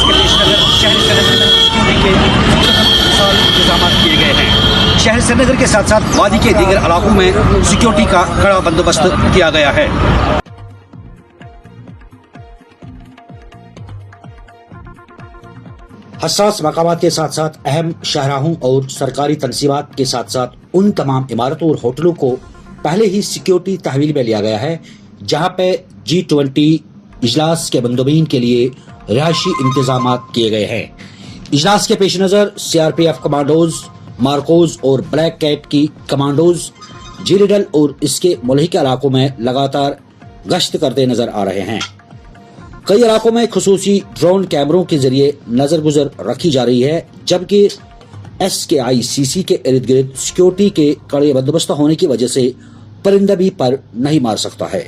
के पेश नज़र शहर श्रीनगर में सिक्योरिटी के मुख्तलिफ इंतजाम किए गए हैं। शहर श्रीनगर के साथ साथ वादी के दीगर इलाकों में सिक्योरिटी का कड़ा बंदोबस्त किया गया है। हसास मकामात के साथ साथ अहम शाहराहों और सरकारी तंसीबात के साथ साथ उन तमाम इमारतों और होटलों को पहले ही सिक्योरिटी तहवील में लिया गया है, जहां पे G20 इजलास के बंदोबस्त के लिए रिहायशी इंतजाम किए गए हैं। इजलास के पेश नज़र CRPF कमांडोज, मार्कोज और ब्लैक कैट की कमांडोज जीरेडल और इसके मुल्हिका इलाकों में लगातार गश्त करते नजर आ रहे हैं। कई इलाकों में खुसूसी ड्रोन कैमरों के जरिए नजर गुजर रखी जा रही है, जबकि SKICC के इर्द गिर्द सिक्योरिटी के कड़े बंदोबस्त होने की वजह से परिंदा भी पर नहीं मार सकता है।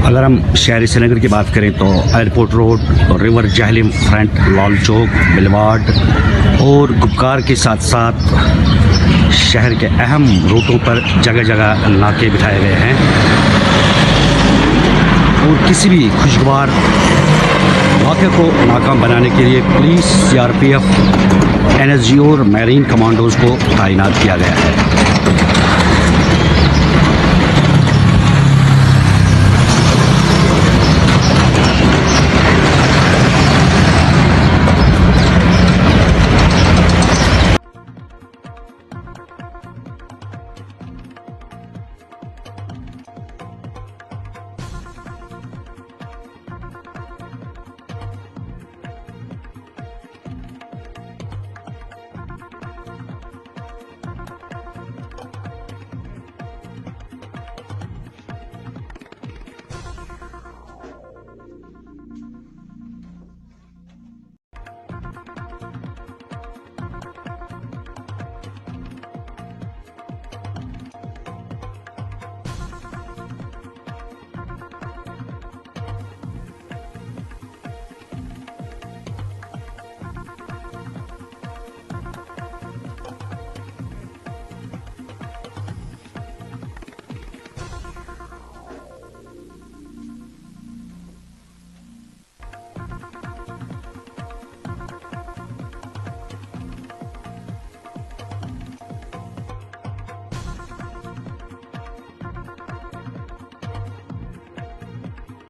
अगर हम शहरी श्रीनगर की बात करें तो airport road, river Jhelum front, Lal Chowk, boulevard और गुपकार के साथ साथ शहर के अहम रूटों पर जगह जगह नाके बिठाए गए हैं और किसी भी खुशगवार वाक़े को नाकाम बनाने के लिए पुलिस, CRPF, NSG और मैरीन कमांडोज को तैनात किया गया है।